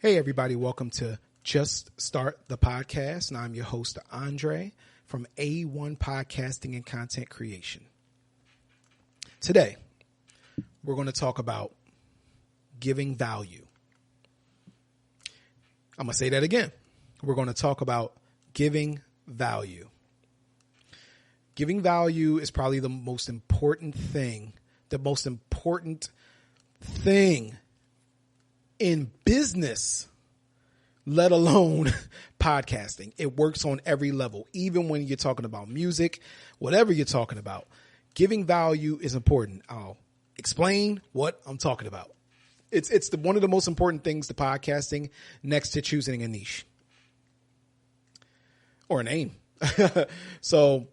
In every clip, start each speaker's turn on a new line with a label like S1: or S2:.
S1: Hey, everybody. Welcome to Just Start the Podcast. And I'm your host, Andre, from A1 Podcasting and Content Creation. Today, we're going to talk about giving value. I'm going to say that again. We're going to talk about giving value. Giving value is probably the most important thing in business, let alone podcasting. It works on every level, even when you're talking about music, whatever you're talking about. Giving value is important. I'll explain what I'm talking about. It's one of the most important things to podcasting, next to choosing a niche or a name. So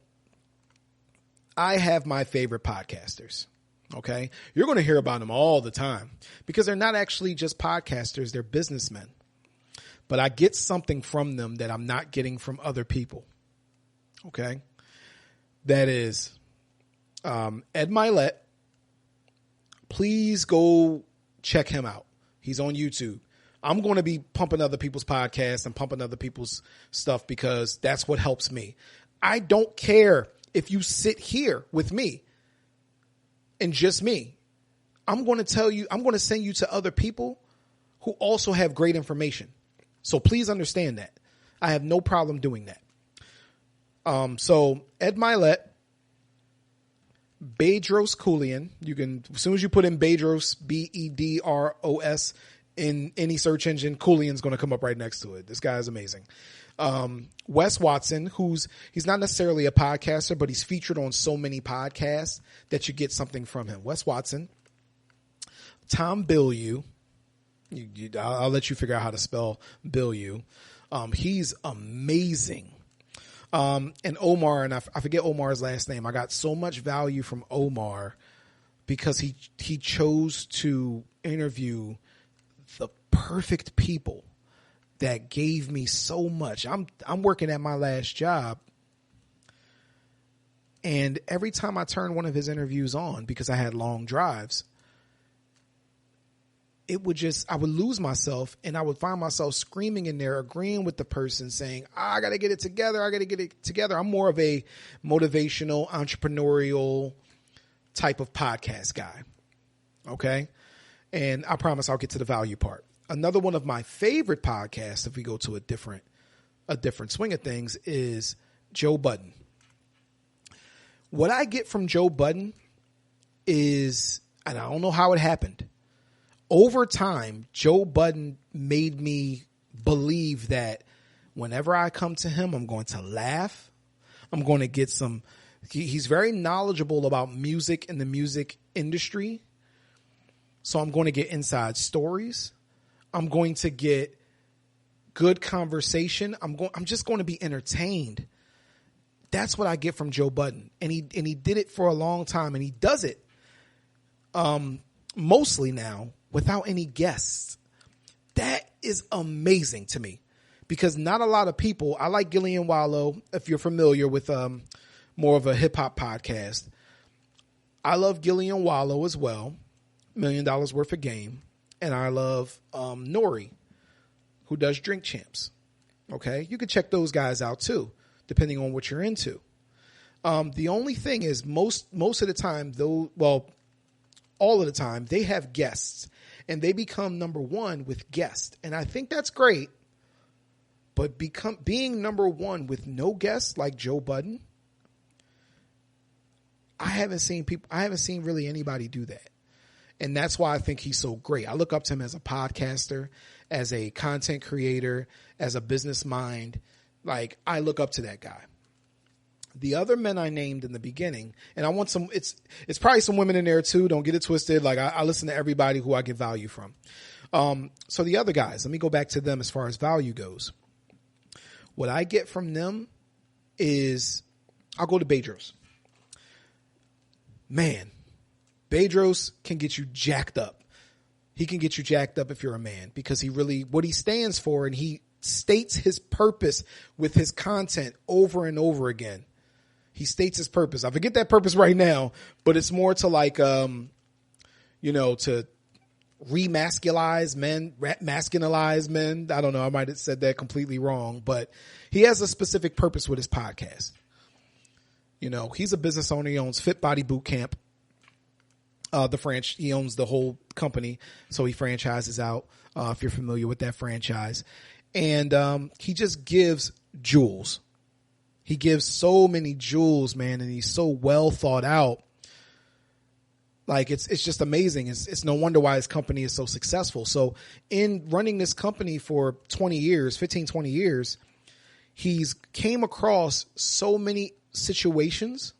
S1: I have my favorite podcasters. Okay. You're going to hear about them all the time because they're not actually just podcasters. They're businessmen, but I get something from them that I'm not getting from other people. Okay. That is, Ed Mylett. Please go check him out. He's on YouTube. I'm going to be pumping other people's podcasts and pumping other people's stuff because that's what helps me. I don't care if you sit here with me and just me. I'm going to send you to other people who also have great information. So please understand that. I have no problem doing that. So Ed Mylett, Bedros Keuilian, you can, as soon as you put in Bedros, Bedros, in any search engine, Keuilian's going to come up right next to it. This guy is amazing. Wes Watson, he's not necessarily a podcaster, but he's featured on so many podcasts that you get something from him. Wes Watson, Tom Bilyeu. I'll let you figure out how to spell Bilyeu. He's amazing. And Omar, and I forget Omar's last name. I got so much value from Omar because he chose to interview the perfect people that gave me so much. I'm working at my last job, and every time I turned one of his interviews on, because I had long drives, I would lose myself, and I would find myself screaming in there, agreeing with the person, saying, I got to get it together. I got to get it together. I'm more of a motivational, entrepreneurial type of podcast guy. Okay. And I promise I'll get to the value part. Another one of my favorite podcasts, if we go to a different swing of things, is Joe Budden. What I get from Joe Budden is, and I don't know how it happened, over time, Joe Budden made me believe that whenever I come to him, I'm going to laugh. I'm going to get he's very knowledgeable about music and the music industry. So I'm going to get inside stories. I'm going to get good conversation. I'm just going to be entertained. That's what I get from Joe Budden. And he did it for a long time, and he does it mostly now without any guests. That is amazing to me because not a lot of people, I like Gillian Wallow, if you're familiar with more of a hip hop podcast. I love Gillian Wallow as well, $1 Million Worth of Game. And I love Nori, who does Drink Champs. Okay, you can check those guys out too, depending on what you're into. The only thing is, most of the time, all of the time, they have guests, and they become number one with guests, and I think that's great. But being number one with no guests like Joe Budden, I haven't seen really anybody do that. And that's why I think he's so great. I look up to him as a podcaster, as a content creator, as a business mind. Like, I look up to that guy. The other men I named in the beginning, and I want it's probably some women in there too. Don't get it twisted. Like, I listen to everybody who I get value from. So the other guys, let me go back to them as far as value goes. What I get from them is, I'll go to Bedros. Man, Bedros can get you jacked up. He can get you jacked up if you're a man, because what he stands for, and he states his purpose with his content over and over again. He states his purpose. I forget that purpose right now, but it's more to like, remasculize men, masculinize men. I don't know. I might have said that completely wrong, but he has a specific purpose with his podcast. You know, he's a business owner. He owns Fit Body Boot Camp. He owns the whole company. So he franchises out, if you're familiar with that franchise. And, he just gives jewels. He gives so many jewels, man. And he's so well thought out. Like it's just amazing. It's no wonder why his company is so successful. So in running this company for 20 years, he's came across so many situations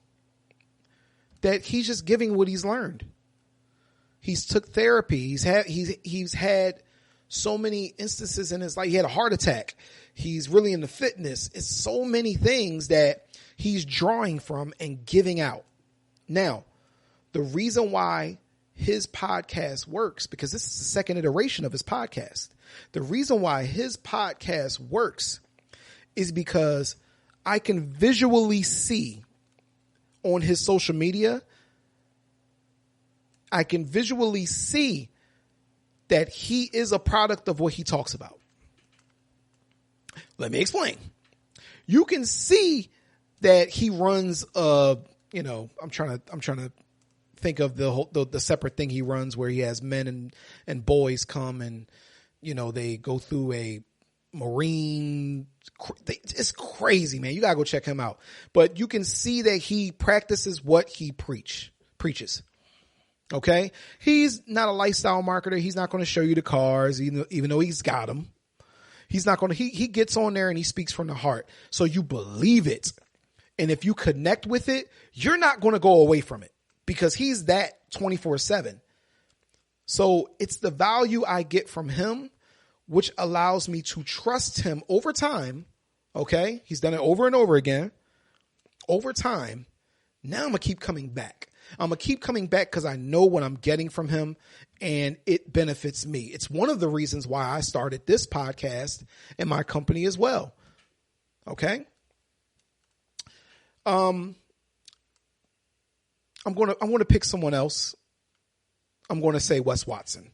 S1: that he's just giving what he's learned. He's took therapy. He's had so many instances in his life. He had a heart attack. He's really into fitness. It's so many things that he's drawing from and giving out. Now, the reason why his podcast works, because this is the second iteration of his podcast. The reason why his podcast works is because I can visually see on his social media, I can visually see that he is a product of what he talks about. Let me explain. You can see that he runs I'm trying to think of the separate thing he runs where he has men and boys come and, you know, they go through a marine. It's crazy, man. You gotta go check him out. But you can see that he practices what he preaches. Okay. He's not a lifestyle marketer. He's not going to show you the cars, even though he's got them. He's not going to, he gets on there and he speaks from the heart. So you believe it. And if you connect with it, you're not going to go away from it. Because he's that 24/7. So it's the value I get from him, which allows me to trust him over time. Okay. He's done it over and over again. Over time. Now I'm going to keep coming back. I'm going to keep coming back because I know what I'm getting from him and it benefits me. It's one of the reasons why I started this podcast and my company as well. Okay. I'm going to pick someone else. I'm going to say Wes Watson.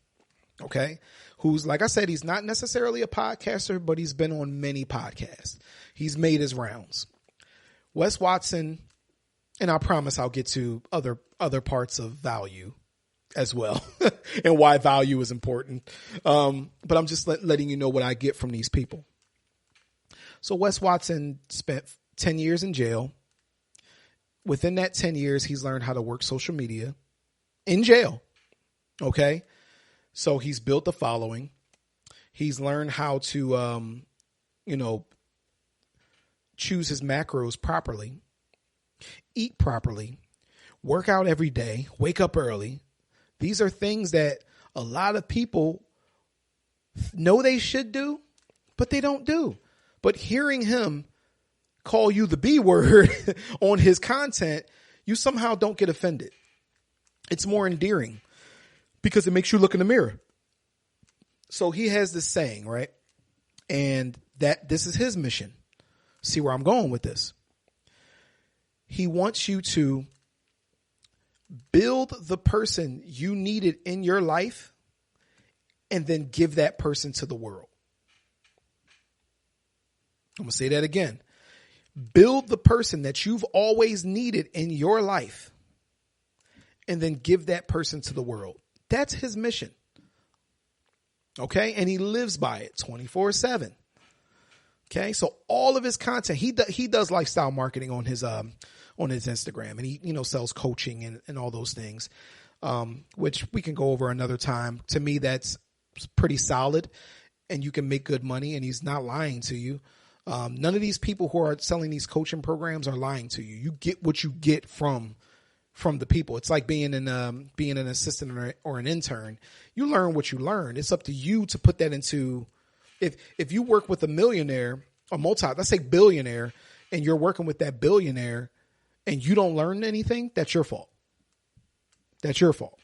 S1: Okay. Who's, like I said, he's not necessarily a podcaster, but he's been on many podcasts. He's made his rounds. Wes Watson, and I promise I'll get to other parts of value as well and why value is important. But I'm just letting you know what I get from these people. So Wes Watson spent 10 years in jail. Within that 10 years, he's learned how to work social media in jail. Okay. So he's built a following. He's learned how to, choose his macros properly, eat properly, work out every day, wake up early. These are things that a lot of people know they should do, but they don't do. But hearing him call you the B word on his content, you somehow don't get offended. It's more endearing because it makes you look in the mirror. So he has this saying, right? And that this is his mission. See where I'm going with this. He wants you to build the person you needed in your life and then give that person to the world. I'm going to say that again. Build the person that you've always needed in your life and then give that person to the world. That's his mission. Okay. And he lives by it 24/7. Okay. So all of his content, he does lifestyle marketing on his Instagram, and he, sells coaching and all those things, which we can go over another time. To me, that's pretty solid and you can make good money, and he's not lying to you. None of these people who are selling these coaching programs are lying to you. You get what you get from the people. It's like being an assistant or an intern. You learn what you learn. It's up to you to put that into, if you work with a millionaire, let's say billionaire, and you're working with that billionaire and you don't learn anything, that's your fault. That's your fault.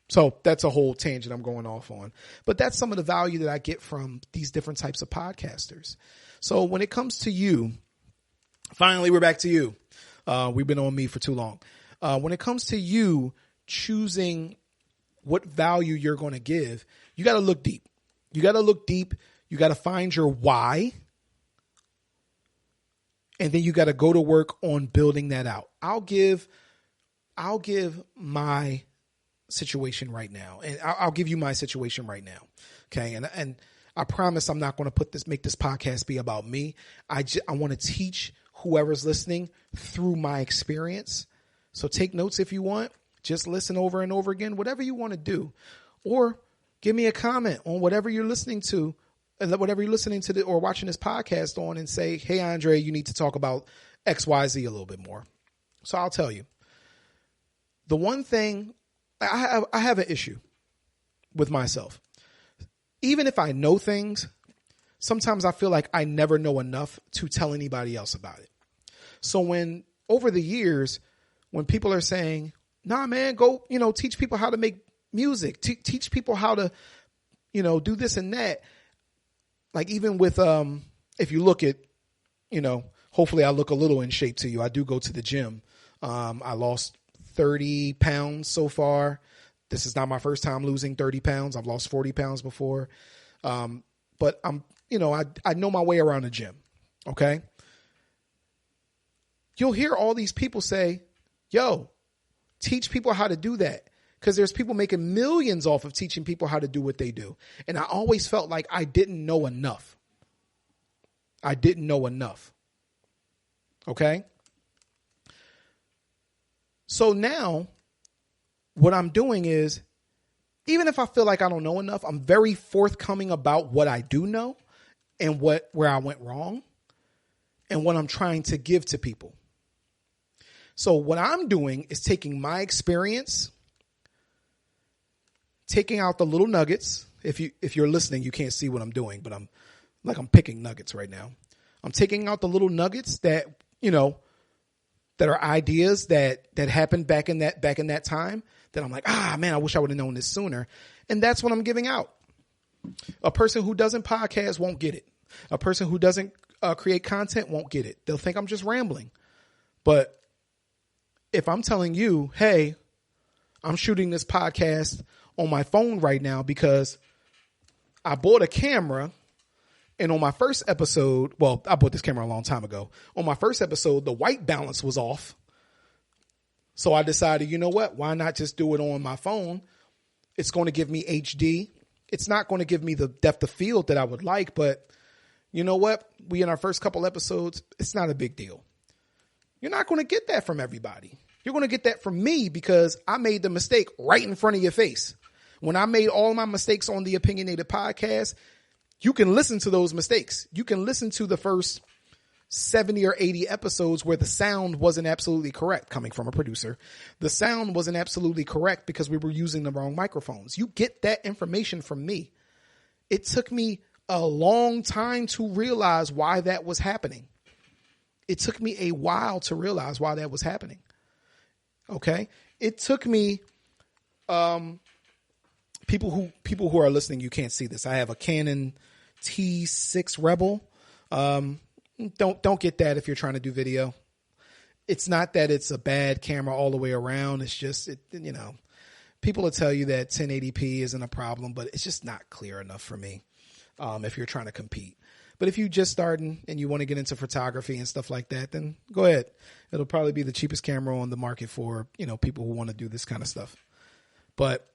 S1: So that's a whole tangent I'm going off on. But that's some of the value that I get from these different types of podcasters. So when it comes to you, finally, we're back to you. We've been on me for too long. When it comes to you choosing what value you're going to give, you got to look deep. You got to look deep. You got to find your why. And then you got to go to work on building that out. I'll give my situation right now, and I'll give you my situation right now. Okay. And I promise I'm not going to make this podcast be about me. I want to teach whoever's listening through my experience. So take notes if you want. Just listen over and over again, whatever you want to do, or give me a comment on whatever you're listening to, whatever you're listening to or watching this podcast on, and say, hey, Andre, you need to talk about X, Y, Z a little bit more. So I'll tell you. The one thing, I have an issue with myself. Even if I know things, sometimes I feel like I never know enough to tell anybody else about it. So when over the years, when people are saying, nah, man, go, teach people how to make music, teach people how to, do this and that. Like even with, if you look at, hopefully I look a little in shape to you. I do go to the gym. I lost 30 pounds so far. This is not my first time losing 30 pounds. I've lost 40 pounds before. But I'm, I know my way around the gym. Okay. You'll hear all these people say, yo, teach people how to do that. Because there's people making millions off of teaching people how to do what they do. And I always felt like I didn't know enough. Okay. So now what I'm doing is, even if I feel like I don't know enough, I'm very forthcoming about what I do know and where I went wrong and what I'm trying to give to people. So what I'm doing is taking my experience, taking out the little nuggets. If you're listening, you can't see what I'm doing, but I'm picking nuggets right now. I'm taking out the little nuggets that, that are ideas that happened back in that time that I'm like, man, I wish I would have known this sooner. And that's what I'm giving out. A person who doesn't podcast won't get it. A person who doesn't create content won't get it. They'll think I'm just rambling. But if I'm telling you, hey, I'm shooting this podcast on my phone right now because I bought a camera, and on my first episode, well, I bought this camera a long time ago. On my first episode, the white balance was off. So I decided, you know what? Why not just do it on my phone? It's going to give me HD. It's not going to give me the depth of field that I would like, but you know what? In our first couple episodes, it's not a big deal. You're not going to get that from everybody. You're going to get that from me because I made the mistake right in front of your face. When I made all my mistakes on the Opinionated Podcast, you can listen to those mistakes. You can listen to the first 70 or 80 episodes where the sound wasn't absolutely correct, coming from a producer. The sound wasn't absolutely correct because we were using the wrong microphones. You get that information from me. It took me a long time to realize why that was happening. It took me a while to realize why that was happening. Okay. It took me, people who are listening, you can't see this. I have a Canon T6 Rebel. Don't get that if you're trying to do video. It's not that it's a bad camera all the way around. It's just, people will tell you that 1080p isn't a problem, but it's just not clear enough for me. If you're trying to compete. But if you're just starting and you want to get into photography and stuff like that, then go ahead. It'll probably be the cheapest camera on the market for, people who want to do this kind of stuff. But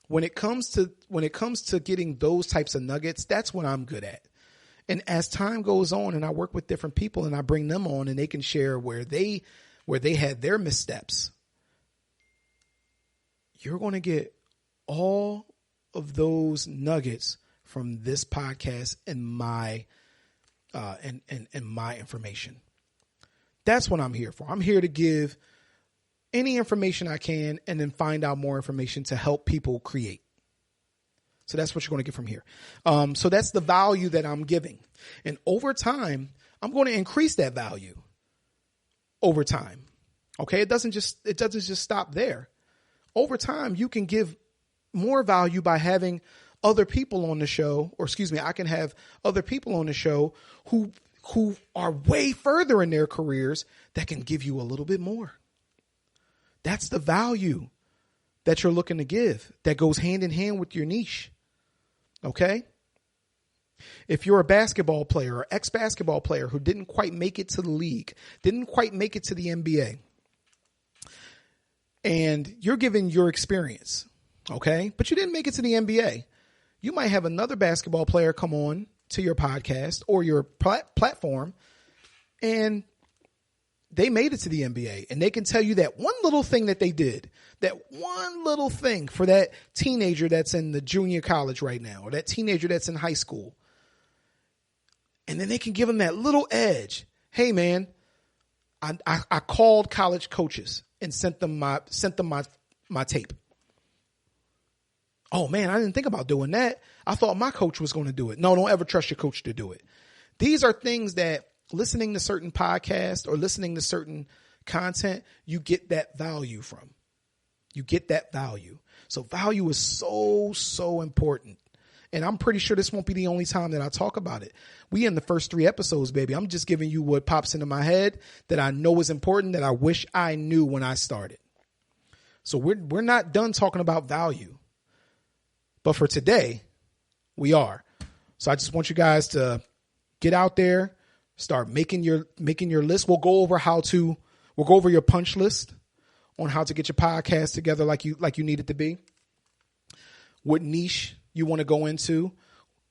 S1: when it comes to getting those types of nuggets, that's what I'm good at. And as time goes on and I work with different people and I bring them on and they can share where they had their missteps, you're going to get all of those nuggets from this podcast and my my information. That's what I'm here for. I'm here to give any information I can and then find out more information to help people create. So that's what you're going to get from here. So that's the value that I'm giving. And over time, I'm going to increase that value over time. Okay. It doesn't just stop there. Over time, you can give more value by having other people on the show, I can have other people on the show who are way further in their careers that can give you a little bit more. That's the value. that you're looking to give that goes hand in hand with your niche. Okay? If you're a basketball player or ex-basketball player who didn't quite make it to the league, didn't quite make it to the NBA, and you're giving your experience, okay, but you didn't make it to the NBA, you might have another basketball player come on to your podcast or your platform, and they made it to the NBA, and they can tell you that one little thing that they did, that one little thing for that teenager that's in the junior college right now, or that teenager that's in high school. And then they can give them that little edge. Hey, man, I called college coaches and sent them my tape. Oh, man, I didn't think about doing that. I thought my coach was going to do it. No, don't ever trust your coach to do it. These are things that listening to certain podcasts or listening to certain content, you get that value from. You get that value. So value is so, so important. And I'm pretty sure this won't be the only time that I talk about it. We in the first 3 episodes, baby. I'm just giving you what pops into my head that I know is important, that I wish I knew when I started. So we're not done talking about value. But for today, we are. So I just want you guys to get out there, start making your list. We'll go over your punch list on how to get your podcast together like you need it to be. What niche you want to go into,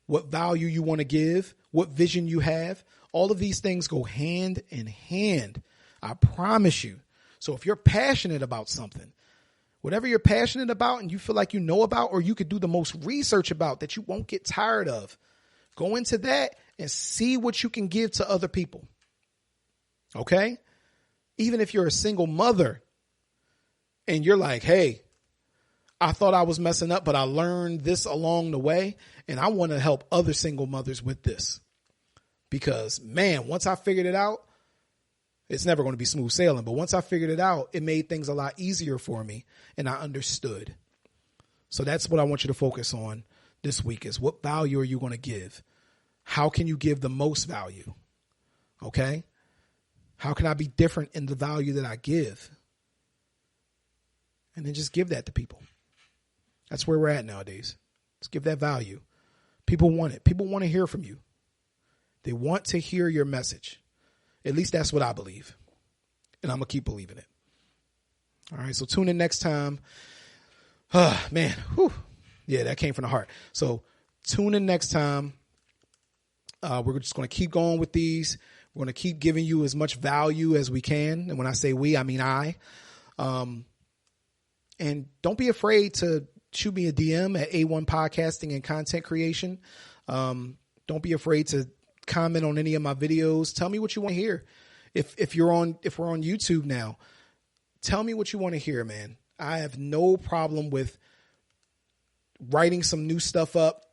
S1: what value you want to give, what vision you have. All of these things go hand in hand. I promise you. So if you're passionate about something, whatever you're passionate about and you feel like you know about, or you could do the most research about that you won't get tired of, go into that and see what you can give to other people. Okay? Even if you're a single mother and you're like, hey, I thought I was messing up, but I learned this along the way, and I want to help other single mothers with this. Because, man, once I figured it out, it's never going to be smooth sailing, but once I figured it out, it made things a lot easier for me, and I understood. So that's what I want you to focus on this week is what value are you going to give? How can you give the most value? Okay? How can I be different in the value that I give? And then just give that to people. That's where we're at nowadays. Let's give that value. People want it. People want to hear from you. They want to hear your message. At least that's what I believe. And I'm going to keep believing it. All right. So tune in next time. Man. Whew. Yeah, that came from the heart. So tune in next time. We're just going to keep going with these. We're going to keep giving you as much value as we can. And when I say we, I mean I. And don't be afraid to shoot me a DM at A1 Podcasting and Content Creation. Don't be afraid to comment on any of my videos. Tell me what you want to hear. If we're on YouTube now, tell me what you want to hear, man. I have no problem with writing some new stuff up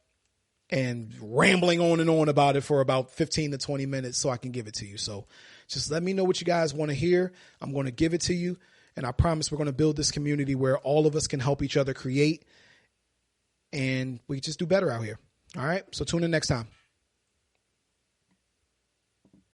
S1: and rambling on and on about it for about 15 to 20 minutes so I can give it to you. So just let me know what you guys want to hear. I'm going to give it to you. And I promise we're going to build this community where all of us can help each other create and we just do better out here. All right. So tune in next time.